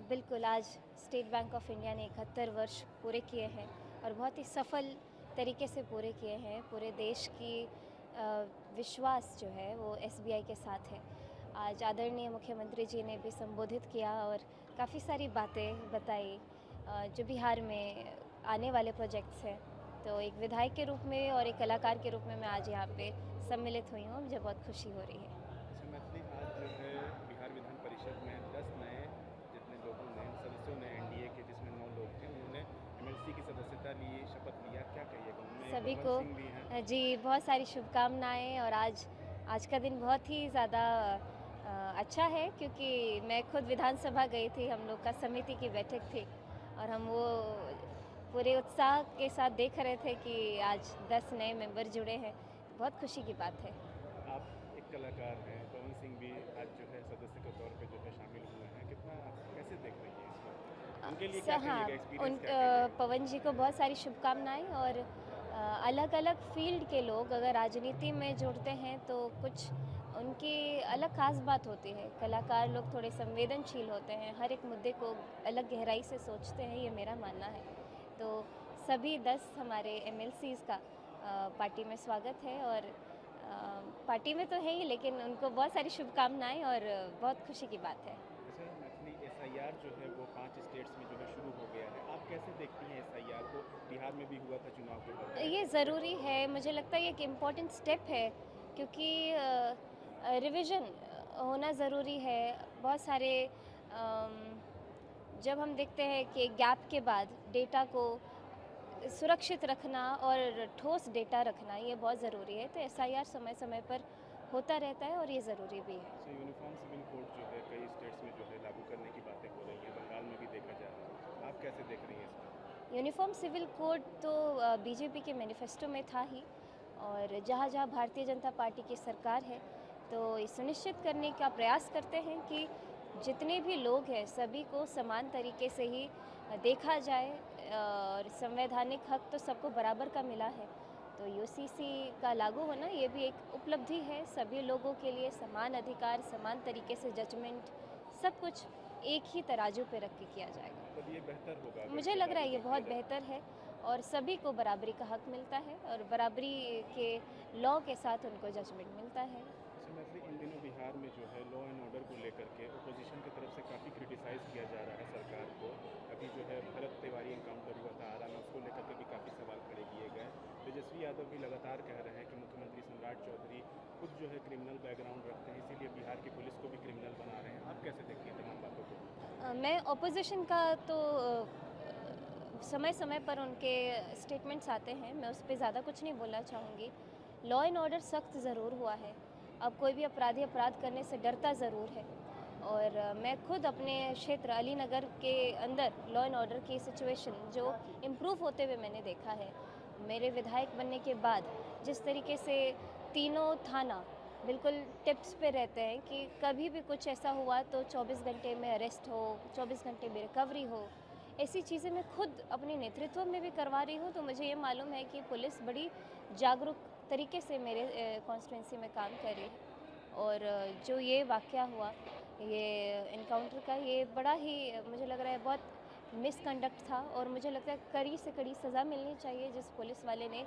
बिल्कुल, आज state bank of India ने 71 वर्ष पूरे किए हैं और बहुत ही सफल तरीके से पूरे किए हैं। पूरे देश की विश्वास जो है वो एसबीआई के साथ है। आज आदरणीय मुख्यमंत्री जी ने भी संबोधित किया और काफ़ी सारी बातें बताई जो बिहार में आने वाले प्रोजेक्ट्स हैं। तो एक विधायक के रूप में और एक कलाकार के रूप में मैं आज यहाँ पे सम्मिलित हुई हूँ, मुझे बहुत खुशी हो रही है। अच्छा मैथिली, आज जो है बिहार विधान परिषद में 10 नए जितने लोगों ने सदस्यों ने एनडीए के, जिसमें 9 लोग थे, उन्होंने एमएलसी की सदस्यता ली, शपथ लिया। क्या कहिएगा? उनमें सभी भगवंत को सिंह भी हैं। जी बहुत सारी शुभकामनाएं। और आज का दिन बहुत ही ज़्यादा अच्छा है क्योंकि मैं खुद विधानसभा गई थी, हम लोग का समिति की बैठक थी और हम वो पूरे उत्साह के साथ देख रहे थे कि आज 10 नए मेंबर जुड़े हैं। बहुत खुशी की बात है। आप एक कलाकार हैं, पवन सिंह भी आज जो है सदस्य के तौर पे जो है शामिल हुए हैं। कितना कैसे देख रही हैं इसको? उनके लिए क्या हाँ, कहिएगा, एक्सपीरियंस क्या कहिएगा? पवन जी को बहुत सारी शुभकामनाएं। और अलग अलग फील्ड के लोग अगर राजनीति में जुड़ते हैं तो कुछ उनकी अलग खास बात होती है। कलाकार लोग थोड़े संवेदनशील होते हैं, हर एक मुद्दे को अलग गहराई से सोचते हैं, ये मेरा मानना है। तो सभी 10 हमारे एमएलसीज़ का पार्टी में स्वागत है और पार्टी में तो है ही, लेकिन उनको बहुत सारी शुभकामनाएं और बहुत खुशी की बात है। अच्छा मैथिली, एसआईआर जो है वो 5 स्टेट्स में जो है शुरू हो गया है। आप कैसे देखती हैं एसआईआर को? बिहार में भी हुआ था चुनाव के ये पहले। ज़रूरी है, मुझे लगता है ये एक इम्पॉर्टेंट स्टेप है क्योंकि रिवीजन होना ज़रूरी है। बहुत सारे जब हम देखते हैं कि गैप के बाद डेटा को सुरक्षित रखना और ठोस डेटा रखना ये बहुत ज़रूरी है। तो एसआईआर समय समय पर होता रहता है और ये ज़रूरी भी है। अच्छा, यूनिफॉर्म सिविल कोड जो है कई स्टेट्स में जो है लागू करने की बातें हो रही हैं, बंगाल में भी देखा जा रहा है। आप कैसे देख रही हैं इसको? यूनिफॉर्म सिविल कोड तो बीजेपी के मैनिफेस्टो में था ही। और जहाँ जहाँ भारतीय जनता पार्टी की सरकार है तो ये सुनिश्चित करने का प्रयास करते हैं कि जितने भी लोग हैं सभी को समान तरीके से ही देखा जाए। और संवैधानिक हक तो सबको बराबर का मिला है। तो यूसीसी का लागू होना ये भी एक उपलब्धि है। सभी लोगों के लिए समान अधिकार, समान तरीके से जजमेंट, सब कुछ एक ही तराजू पे रख के किया जाएगा। मतलब ये बेहतर होगा अगर मुझे इसे लग रहा लागू है ये कर दिया बहुत जाए। बेहतर है और सभी को बराबरी का हक मिलता है और बराबरी के लॉ के साथ उनको जजमेंट मिलता है। अच्छा मैथिली, इन दिनों बिहार में जो है लॉ एंड ऑर्डर को लेकर के अपोजिशन की तरफ से काफ़ी क्रिटिसाइज़ किया जा रहा है सरकार को। अभी जो है भरत तिवारी एनकाउंटर हुआ था आरा में, उसको लेकर के भी काफ़ी सवाल खड़े किए गए। तेजस्वी यादव भी लगातार कह रहे हैं कि मुख्यमंत्री सम्राट चौधरी खुद जो है क्रिमिनल बैकग्राउंड रखते हैं, इसीलिए बिहार की पुलिस को भी क्रिमिनल बना रहे हैं। आप कैसे देखती हैं तमाम बातों को? मैं ऑपोजिशन का तो समय समय पर उनके स्टेटमेंट्स आते हैं, मैं उस पर ज़्यादा कुछ नहीं बोलना चाहूँगी। लॉ एंड ऑर्डर सख्त ज़रूर हुआ है। अब कोई भी अपराधी अपराध करने से डरता ज़रूर है। और मैं खुद अपने क्षेत्र अलीनगर के अंदर लॉ एंड ऑर्डर की सिचुएशन जो इम्प्रूव होते हुए मैंने देखा है। मेरे विधायक बनने के बाद जिस तरीके से तीनों थाना बिल्कुल टिप्स पे रहते हैं कि कभी भी कुछ ऐसा हुआ तो 24 घंटे में अरेस्ट हो, 24 घंटे में रिकवरी हो, ऐसी चीज़ें मैं खुद अपने नेतृत्व में भी करवा रही हूँ। तो मुझे ये मालूम है कि पुलिस बड़ी जागरूक तरीके से मेरे कॉन्स्टिट्यूंसी में काम कर रही है। और जो ये वाक़या हुआ, ये एनकाउंटर का, ये बड़ा ही मुझे लग रहा है बहुत मिसकंडक्ट था और मुझे लगता है कड़ी से कड़ी सज़ा मिलनी चाहिए जिस पुलिस वाले ने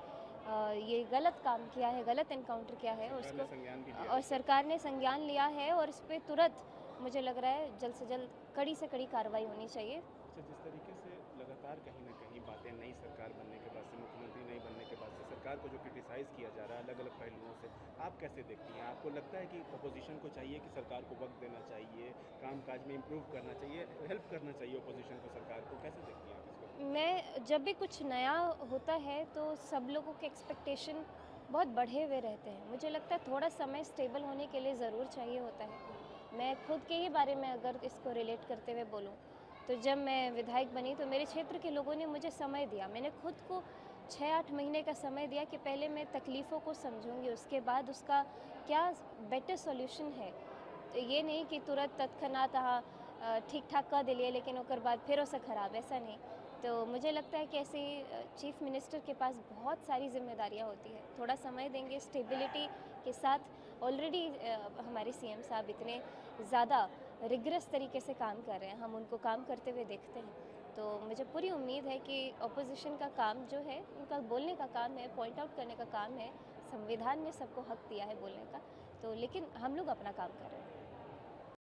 ये गलत काम किया है, गलत एनकाउंटर किया है सरकार ने उसको। संज्ञान भी लिया और है सर। सरकार ने संज्ञान लिया है और इस पे तुरंत मुझे लग रहा है जल्द से जल्द कड़ी से कड़ी कार्रवाई होनी चाहिए। अच्छा, जिस तरीके से लगातार कहीं ना कहीं बातें नई सरकार बनने के बाद से, मुख्यमंत्री नहीं बनने के बाद से सरकार को जो क्रिटिसाइज़ किया जा रहा है अलग अलग पहलुओं से, आप कैसे देखती हैं? आपको लगता है कि अपोजिशन को चाहिए कि सरकार को वक्त देना चाहिए, कामकाज में इम्प्रूव करना चाहिए, हेल्प करना चाहिए अपोजिशन को, सरकार को? कैसे देखती हैं आप इसको? मैं जब भी कुछ नया होता है तो सब लोगों के एक्सपेक्टेशन बहुत बढ़े हुए रहते हैं। मुझे लगता है थोड़ा समय स्टेबल होने के लिए ज़रूर चाहिए होता है। मैं खुद के ही बारे में अगर इसको रिलेट करते हुए बोलूँ तो जब मैं विधायक बनी तो मेरे क्षेत्र के लोगों ने मुझे समय दिया। मैंने खुद को 6-8 महीने का समय दिया कि पहले मैं तकलीफ़ों को समझूंगी, उसके बाद उसका क्या बेटर सॉल्यूशन है। तो ये नहीं कि तुरंत तत्क्षणात ठीक ठाक कर दिलिए लेकिन ओकर बाद फिर से खराब, ऐसा नहीं। तो मुझे लगता है कि ऐसे चीफ मिनिस्टर के पास बहुत सारी जिम्मेदारियां होती है। थोड़ा समय देंगे, स्टेबिलिटी के साथ ऑलरेडी हमारे सीएम साहब इतने ज़्यादा रिगरस तरीके से काम कर रहे हैं, हम उनको काम करते हुए देखते हैं। तो मुझे पूरी उम्मीद है कि ऑपोजिशन का काम जो है, उनका बोलने का काम है, पॉइंट आउट करने का काम है। संविधान ने सबको हक दिया है बोलने का, तो लेकिन हम लोग अपना काम कर रहे हैं।